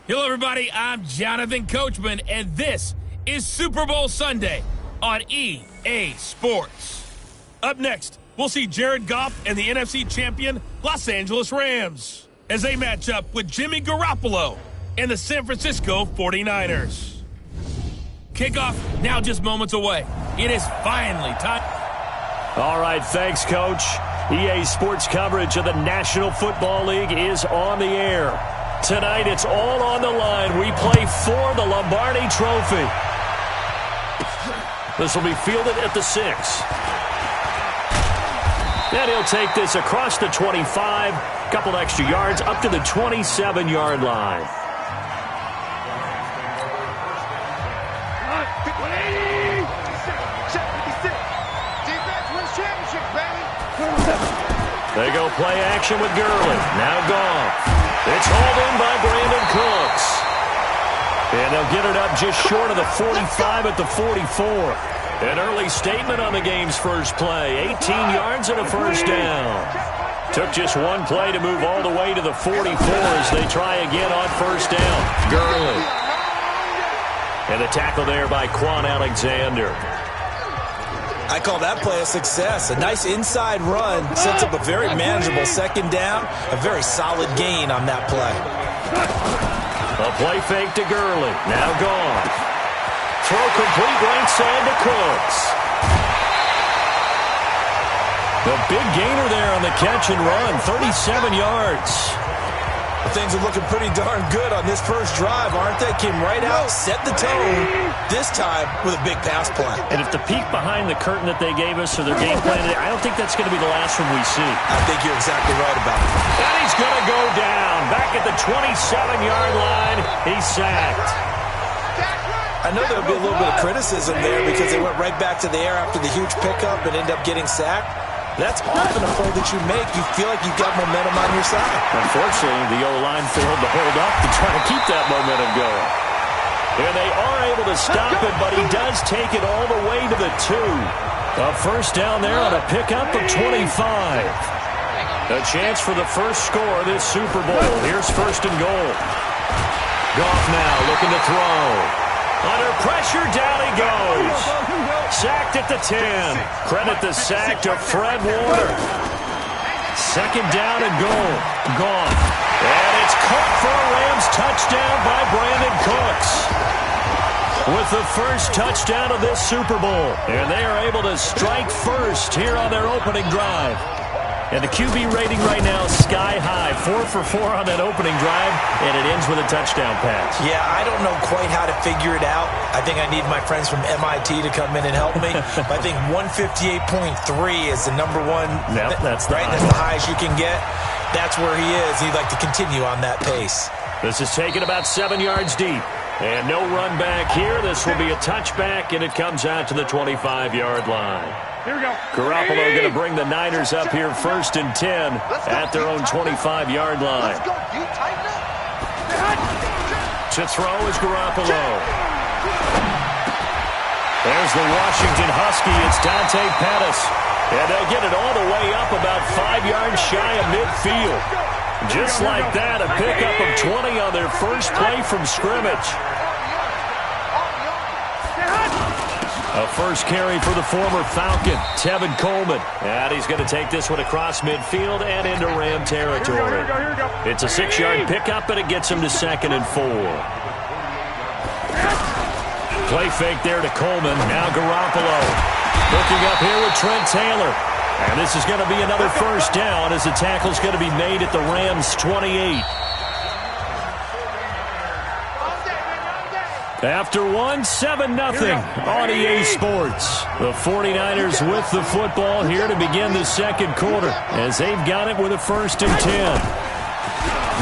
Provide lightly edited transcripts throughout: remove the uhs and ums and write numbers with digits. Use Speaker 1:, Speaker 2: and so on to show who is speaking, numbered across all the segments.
Speaker 1: Hello, everybody. I'm Jonathan Coachman, and this is Super Bowl Sunday on EA Sports. Up next, we'll see Jared Goff and the NFC champion Los Angeles Rams as they match up with Jimmy Garoppolo and the San Francisco 49ers. Kickoff now just moments away. It is finally time.
Speaker 2: All right, thanks, Coach. EA Sports coverage of the National Football League is on the air. Tonight, it's all on the line. We play for the Lombardi Trophy. This will be fielded at the 6. And he'll take this across the 25, couple extra yards, up to the 27-yard line. They go play action with Gurley. Now Goff. It's hauled in by Brandon Cooks. And they'll get it up just short of the 45 at the 44. An early statement on the game's first play. 18 yards and a first down. Took just one play to move all the way to the 44 as they try again on first down. Gurley. And the tackle there by Quan Alexander.
Speaker 3: I call that play a success. A nice inside run sets up a very manageable second down. A very solid gain on that play.
Speaker 2: A play fake to Gurley. Now gone. Throw complete right side to Cooks. The big gainer there on the catch and run. 37 yards.
Speaker 3: Things are looking pretty darn good on this first drive, aren't they? Came right out, set the tone, this time with a big pass play.
Speaker 2: And if the peek behind the curtain that they gave us or their game plan, I don't think that's going to be the last one we see.
Speaker 3: I think you're exactly right about it.
Speaker 2: And he's going to go down. Back at the 27-yard line, he's sacked.
Speaker 3: I know there'll be a little bit of criticism there because they went right back to the air after the huge pickup and ended up getting sacked. That's often a play that you make. You feel like you've got momentum on your side.
Speaker 2: Unfortunately, the O-line failed to hold up to try to keep that momentum going. And they are able to stop it, but he does take it all the way to the 2. A first down there on a pickup of 25. A chance for the first score of this Super Bowl. Here's first and goal. Goff now looking to throw. Under pressure, down he goes. Sacked at the 10. Credit the sack to Fred Warner. Second down and goal. Gone. And it's caught for a Rams touchdown by Brandon Cooks. With the first touchdown of this Super Bowl. And they are able to strike first here on their opening drive. And the QB rating right now is sky high. 4 for 4 on that opening drive, and it ends with a touchdown pass.
Speaker 3: Yeah, I don't know quite how to figure it out. I think I need my friends from MIT to come in and help me. But I think 158.3 is the number one.
Speaker 2: Yep, that's the
Speaker 3: right. That's the highest you can get. That's where he is. He'd like to continue on that pace.
Speaker 2: This is taken about 7 yards deep. And no run back here. This will be a touchback, and it comes out to the 25-yard line.
Speaker 4: Here we go.
Speaker 2: Garoppolo going to bring the Niners up here first and 10 at their own 25-yard line. To throw is Garoppolo. There's the Washington Husky. It's Dante Pettis. And they'll get it all the way up about 5 yards shy of midfield. Just like that, a pickup of 20 on their first play from scrimmage. A first carry for the former Falcon, Tevin Coleman. And he's going to take this one across midfield and into Ram territory. It's a 6-yard pickup, and it gets him to 2nd and 4. Play fake there to Coleman. Now Garoppolo. Looking up here with Trent Taylor. And this is going to be another first down as the tackle's going to be made at the Rams' 28. After 1, 7-0 on EA Sports. The 49ers with the football here to begin the second quarter as they've got it with a first and 10.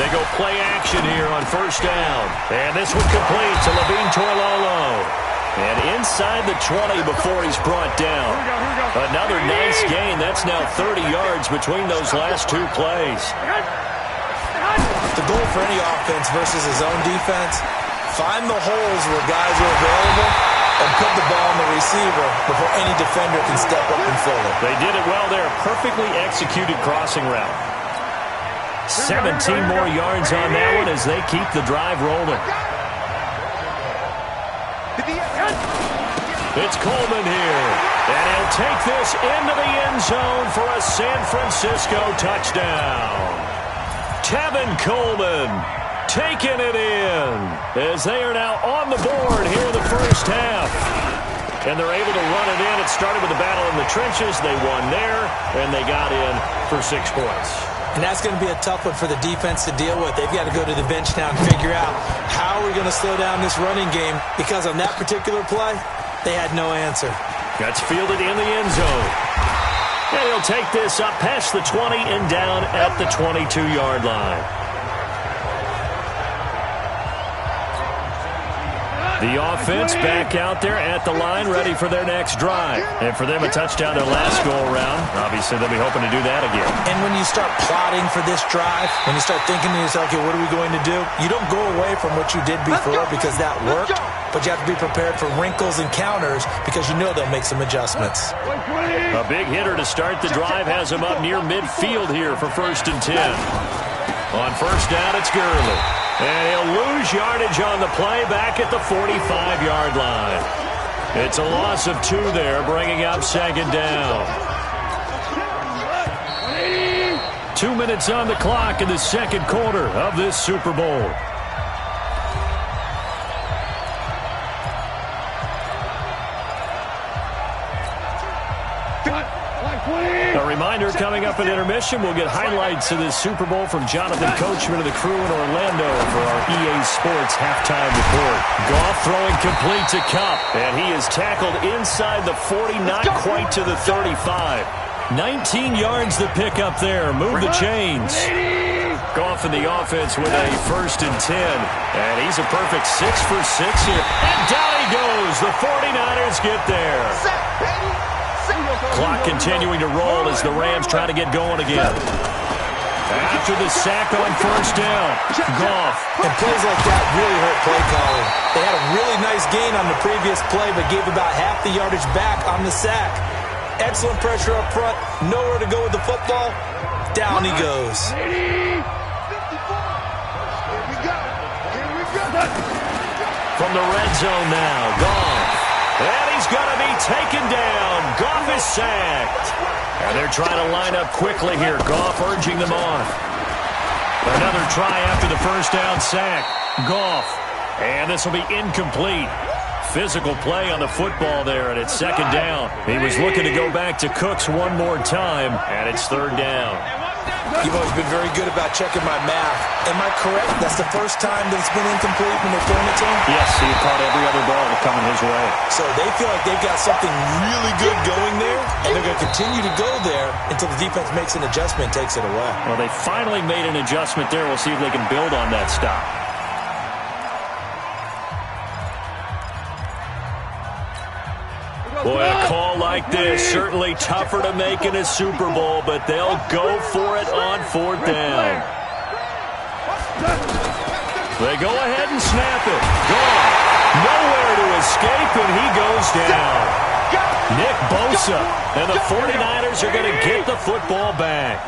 Speaker 2: They go play action here on first down. And this one complete to Levine Toilolo. And inside the 20 before he's brought down. Another nice gain. That's now 30 yards between those last 2 plays.
Speaker 3: The goal for any offense versus his own defense, find the holes where guys are available and put the ball on the receiver before any defender can step up and fill it.
Speaker 2: They did it well there. Perfectly executed crossing route. 17 more yards on that one as they keep the drive rolling. It's Coleman here, and he'll take this into the end zone for a San Francisco touchdown. Tevin Coleman taking it in as they are now on the board here in the first half. And they're able to run it in. It started with a battle in the trenches. They won there, and they got in for 6 points.
Speaker 3: And that's going to be a tough one for the defense to deal with. They've got to go to the bench now and figure out how are we going to slow down this running game, because on that particular play, they had no answer.
Speaker 2: That's fielded in the end zone. And he'll take this up past the 20 and down at the 22-yard line. The offense back out there at the line, ready for their next drive. And for them, a touchdown their last go-around. Obviously, they'll be hoping to do that again.
Speaker 3: And when you start plotting for this drive, when you start thinking to yourself, okay, what are we going to do? You don't go away from what you did before because that worked, but you have to be prepared for wrinkles and counters because you know they'll make some adjustments.
Speaker 2: A big hitter to start the drive has him up near midfield here for 1st and 10. On first down, it's Gurley. And he'll lose yardage on the play back at the 45-yard line. It's a loss of 2 there, bringing up 2nd down. 2 minutes on the clock in the 2nd quarter of this Super Bowl. A reminder, coming up at intermission, we'll get highlights of this Super Bowl from Jonathan Coachman and the crew in Orlando for our EA Sports halftime report. Goff throwing complete to Kupp, and he is tackled inside the 40, not quite to the 35. 19 yards the pick up there. Move the chains. Goff in the offense with a 1st and 10. And he's a perfect 6 for 6 here. And down he goes. The 49ers get there. Clock continuing to roll as the Rams try to get going again. After the sack on 1st down, Goff.
Speaker 3: And plays like that really hurt play calling. They had a really nice gain on the previous play, but gave about half the yardage back on the sack. Excellent pressure up front. Nowhere to go with the football. Down he goes.
Speaker 2: From the red zone now, Goff. And he's going to be taken down. Goff is sacked. And they're trying to line up quickly here. Goff urging them on. Another try after the 1st down sack. Goff. And this will be incomplete. Physical play on the football there, and it's 2nd down. He was looking to go back to Cooks one more time, and it's 3rd down.
Speaker 3: You've always been very good about checking my math. Am I correct? That's the first time that it's been incomplete when they're throwing it to him?
Speaker 2: Yes, he caught every other ball coming his way.
Speaker 3: So they feel like they've got something really good going there, and they're going to continue to go there until the defense makes an adjustment and takes it away.
Speaker 2: Well, they finally made an adjustment there. We'll see if they can build on that stop. Boy, a call like this, certainly tougher to make in a Super Bowl, but they'll go for it on 4th down. They go ahead and snap it. Gone. Nowhere to escape, and he goes down. Nick Bosa, and the 49ers are going to get the football back.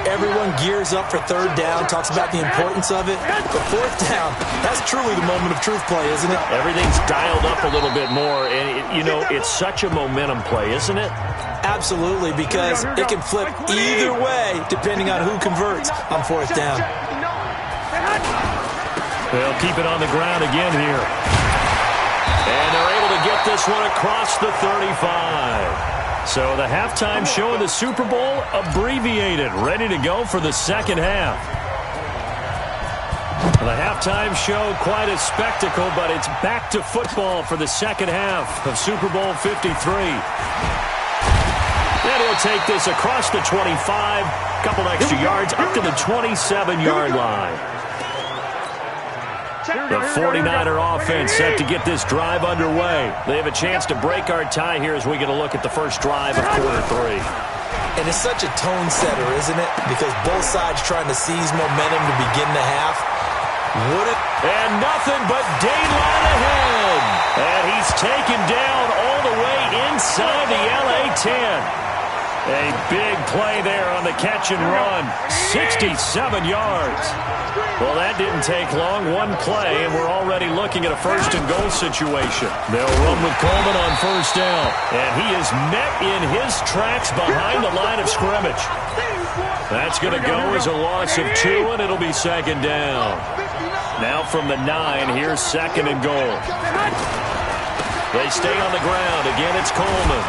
Speaker 3: Everyone gears up for 3rd down, talks about the importance of it. But 4th down, that's truly the moment of truth play, isn't it?
Speaker 2: Everything's dialed up a little bit more, and, you know, it's such a momentum play, isn't it?
Speaker 3: Absolutely, because it can flip either way depending on who converts on 4th down.
Speaker 2: They'll keep it on the ground again here. And they're able to get this one across the 35. So the halftime show of the Super Bowl abbreviated, ready to go for the 2nd half. The halftime show, quite a spectacle, but it's back to football for the 2nd half of Super Bowl 53. And he'll take this across the 25, couple extra yards, up to the 27-yard line. The 49er offense set to get this drive underway. They have a chance to break our tie here as we get a look at the first drive of quarter 3.
Speaker 3: And it's such a tone setter, isn't it? Because both sides trying to seize momentum to begin the half.
Speaker 2: And nothing but daylight ahead. And he's taken down all the way inside the LA 10. A big play there on the catch and run. 67 yards. Well, that didn't take long. One play, and we're already looking at a first and goal situation. They'll run with Coleman on first down. And he is met in his tracks behind the line of scrimmage. That's going to go as a loss of 2, and it'll be second down. Now from the 9, here's second and goal. They stay on the ground. Again, it's Coleman.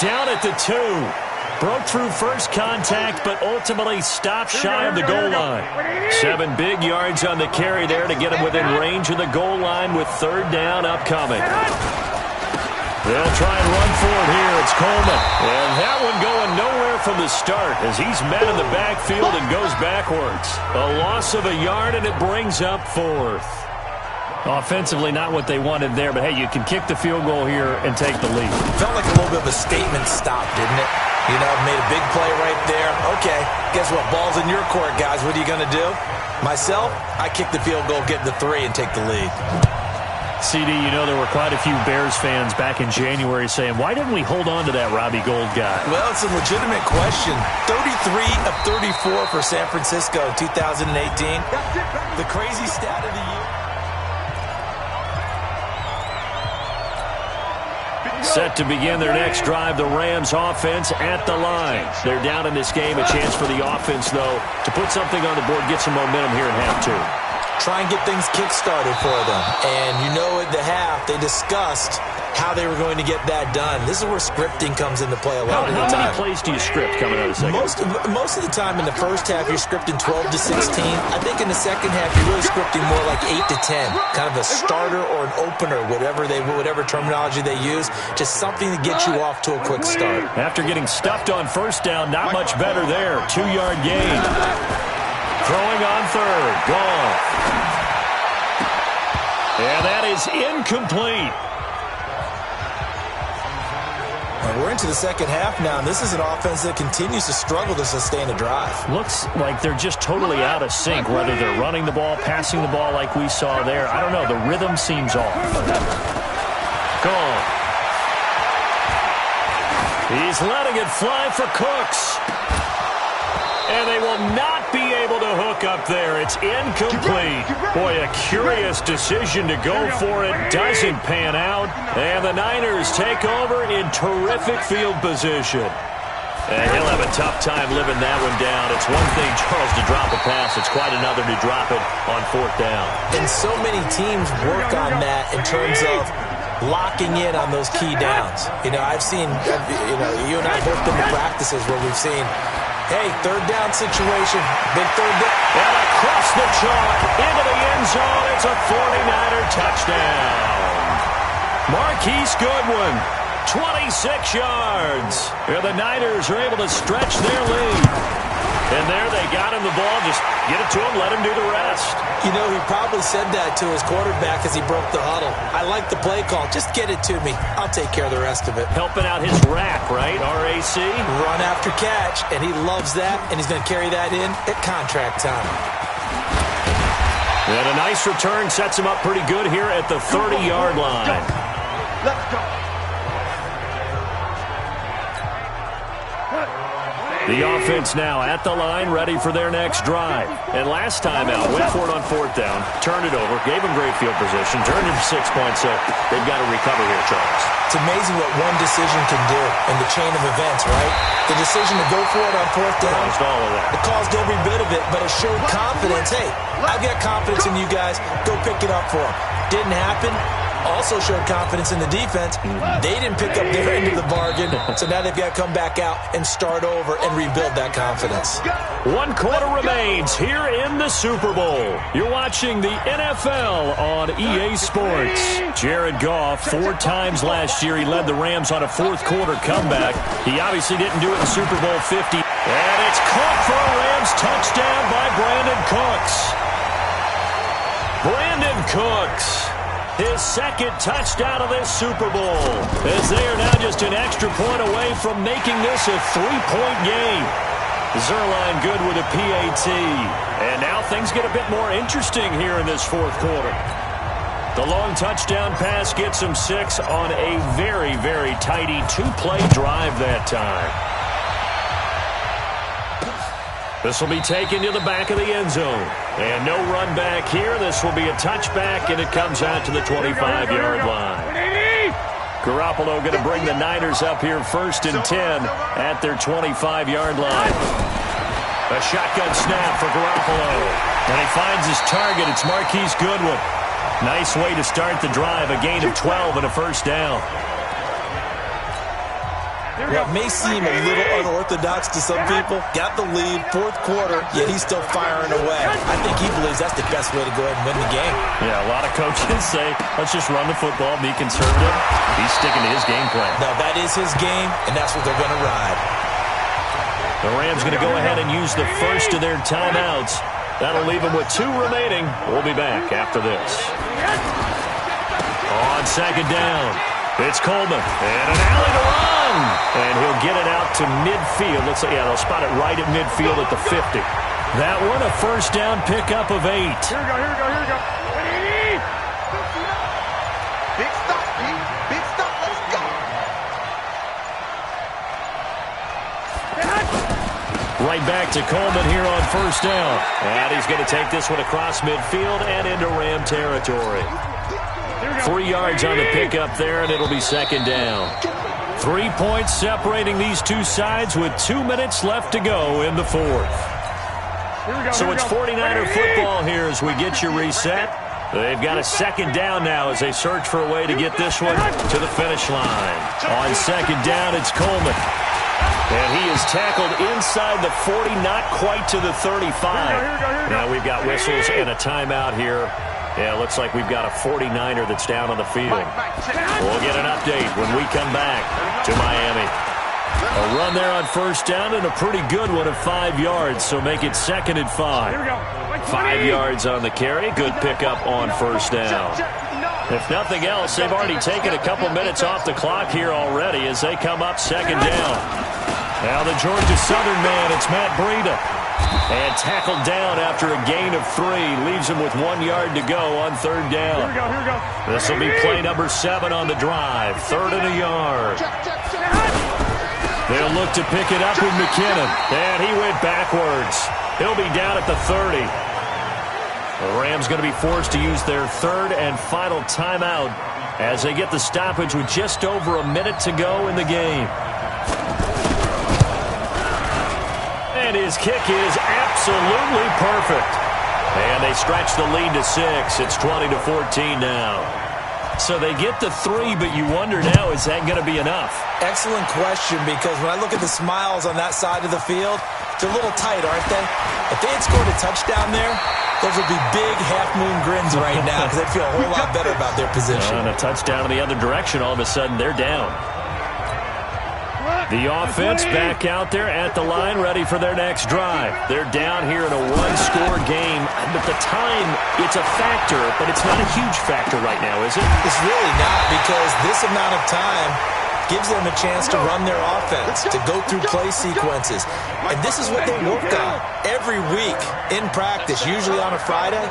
Speaker 2: Down at the 2. Broke through first contact, but ultimately stopped shy of the goal line. 7 big yards on the carry there to get him within range of the goal line with third down upcoming. They'll try and run for it here. It's Coleman. And that one going nowhere from the start as he's met in the backfield and goes backwards. A loss of a yard, and it brings up fourth. Offensively, not what they wanted there, but hey, you can kick the field goal here and take the lead.
Speaker 3: Felt like a little bit of a statement stop, didn't it? You know, made a big play right there. Okay, guess what? Ball's in your court, guys. What are you going to do? Myself, I kick the field goal, get the 3, and take the lead.
Speaker 2: CD, you know there were quite a few Bears fans back in January saying, why didn't we hold on to that Robbie Gould guy?
Speaker 3: Well, it's a legitimate question. 33 of 34 for San Francisco in 2018. The crazy stat of the year.
Speaker 2: Set to begin their next drive, the Rams offense at the line. They're down in this game. A chance for the offense, though, to put something on the board, get some momentum here in half 2.
Speaker 3: Try and get things kick-started for them. And you know at the half, they discussed how they were going to get that done. This is where scripting comes into play a lot of the time.
Speaker 2: How many plays do you script coming out of the second?
Speaker 3: Most of the time in the first half, you're scripting 12 to 16. I think in the second half, you're really scripting more like 8 to 10. Kind of a starter or an opener, whatever terminology they use. Just something to get you off to a quick start.
Speaker 2: After getting stuffed on first down, not much better there. 2-yard gain. Throwing on third. Gone. And that is incomplete.
Speaker 3: We're into the second half now, and this is an offense that continues to struggle to sustain a drive.
Speaker 2: Looks like they're just totally out of sync, whether they're running the ball, passing the ball like we saw there. I don't know. The rhythm seems off. Gone. He's letting it fly for Cooks. And they will not be able to hook up there. It's incomplete. Boy, a curious decision to go for it. Doesn't pan out. And the Niners take over in terrific field position. And he'll have a tough time living that one down. It's one thing, Charles, to drop a pass. It's quite another to drop it on fourth down.
Speaker 3: And so many teams work on that in terms of locking in on those key downs. You know, I've seen, you and I both been to practices where we've seen, hey, third down situation, big third down.
Speaker 2: And across the chalk, into the end zone, it's a 49er touchdown. Marquise Goodwin, 26 yards. And the Niners are able to stretch their lead. And there they got him the ball. Just get it to him, let him do the rest.
Speaker 3: You know, he probably said that to his quarterback as he broke the huddle. I like the play call. Just get it to me. I'll take care of the rest of it.
Speaker 2: Helping out his rack, right? RAC?
Speaker 3: Run after catch, and he loves that, and he's going to carry that in at contract time.
Speaker 2: And a nice return sets him up pretty good here at the 30-yard line.
Speaker 3: Let's go.
Speaker 2: The offense now at the line, ready for their next drive. And last time out, went for it on fourth down, turned it over, gave them great field position, turned it to 6 points, so they've got to recover here, Charles.
Speaker 3: It's amazing what one decision can do in the chain of events, right? The decision to go for it on fourth down.
Speaker 2: Caused all of that.
Speaker 3: It caused every bit of it, but it showed confidence. Hey, I've got confidence in you guys. Go pick it up for them. Didn't happen. Also showed confidence in the defense. They didn't pick up their end of the bargain, so now they've got to come back out and start over and rebuild that confidence.
Speaker 2: 1 quarter remains here in the Super Bowl. You're watching the NFL on EA Sports. Jared Goff, 4 times last year, he led the Rams on a fourth quarter comeback. He obviously didn't do it in Super Bowl 50. And it's caught for a Rams touchdown by Brandon Cooks. Brandon Cooks, his second touchdown of this Super Bowl, as they are now just an extra point away from making this a 3-point game. Zerline good with a PAT. And now things get a bit more interesting here in this fourth quarter. The long touchdown pass gets him 6 on a very, very tidy 2-play drive that time. This will be taken to the back of the end zone. And no run back here. This will be a touchback, and it comes out to the 25-yard line. Garoppolo going to bring the Niners up here 1st and 10 at their 25-yard line. A shotgun snap for Garoppolo. And he finds his target. It's Marquise Goodwin. Nice way to start the drive. A gain of 12 and a first down.
Speaker 3: What may seem a little unorthodox to some people, got the lead, 4th quarter, yet he's still firing away. I think he believes that's the best way to go ahead and win the game.
Speaker 2: Yeah, a lot of coaches say, let's just run the football, be conservative. He's sticking to his game plan.
Speaker 3: No, that is his game, and that's what they're going to ride.
Speaker 2: The Rams going to go ahead and use the first of their timeouts. That'll leave them with 2 remaining. We'll be back after this. On 2nd down, it's Coleman, and an alley to run. And he'll get it out to midfield. Looks like, they'll spot it right at midfield at the 50. That one, a first down pickup of 8.
Speaker 4: Here we go. Big stop, big stop, let's go.
Speaker 2: Right back to Coleman here on 1st down. And he's going to take this one across midfield and into Ram territory. 3 yards on the pickup there, and it'll be 2nd down. 3 points separating these two sides with 2 minutes left to go in the 4th. So it's 49er football here as we get you reset. They've got a 2nd down now as they search for a way to get this one to the finish line. On 2nd down, it's Coleman. And he is tackled inside the 40, not quite to the 35. Now we've got whistles and a timeout here. Yeah, it looks like we've got a 49er that's down on the field. We'll get an update when we come back to Miami. A run there on 1st down and a pretty good one of 5 yards, so make it 2nd and 5. 5 yards on the carry. Good pickup on 1st down. If nothing else, they've already taken a couple minutes off the clock here already as they come up 2nd down. Now the Georgia Southern man, it's Matt Breida. And tackled down after a gain of 3. Leaves him with 1 yard to go on 3rd down.
Speaker 4: Here we go.
Speaker 2: This will be play number 7 on the drive. 3rd and a yard. They'll look to pick it up with McKinnon. And he went backwards. He'll be down at the 30. The Rams going to be forced to use their 3rd and final timeout as they get the stoppage with just over a minute to go in the game. And his kick is absolutely perfect. And they stretch the lead to 6. It's 20-14 now. So they get the 3, but you wonder now, is that going to be enough?
Speaker 3: Excellent question, because when I look at the smiles on that side of the field, they're a little tight, aren't they? If they had scored a touchdown there, those would be big half-moon grins right now because they'd feel a whole lot better about their position.
Speaker 2: And a touchdown in the other direction, all of a sudden they're down. The offense back out there at the line, ready for their next drive. They're down here in a 1-score game. But the time, it's a factor, but it's not a huge factor right now, is it?
Speaker 3: It's really not, because this amount of time gives them a chance to run their offense, to go through play sequences. And this is what they work on every week in practice, usually on a Friday.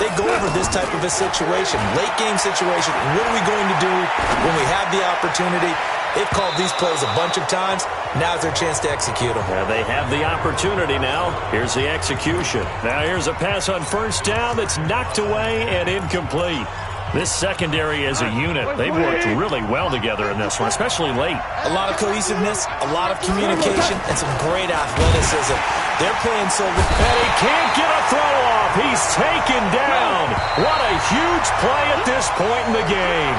Speaker 3: They go over this type of a situation, late game situation. What are we going to do when we have the opportunity? They've called these plays a bunch of times. Now's their chance to execute them.
Speaker 2: Yeah, they have the opportunity now. Here's the execution. Now here's a pass on 1st down that's knocked away and incomplete. This secondary as a unit, they've worked really well together in this one, especially late.
Speaker 3: A lot of cohesiveness, a lot of communication, and some great athleticism. They're playing so good.
Speaker 2: And he can't get a throw off. He's taken down. What a huge play at this point in the game.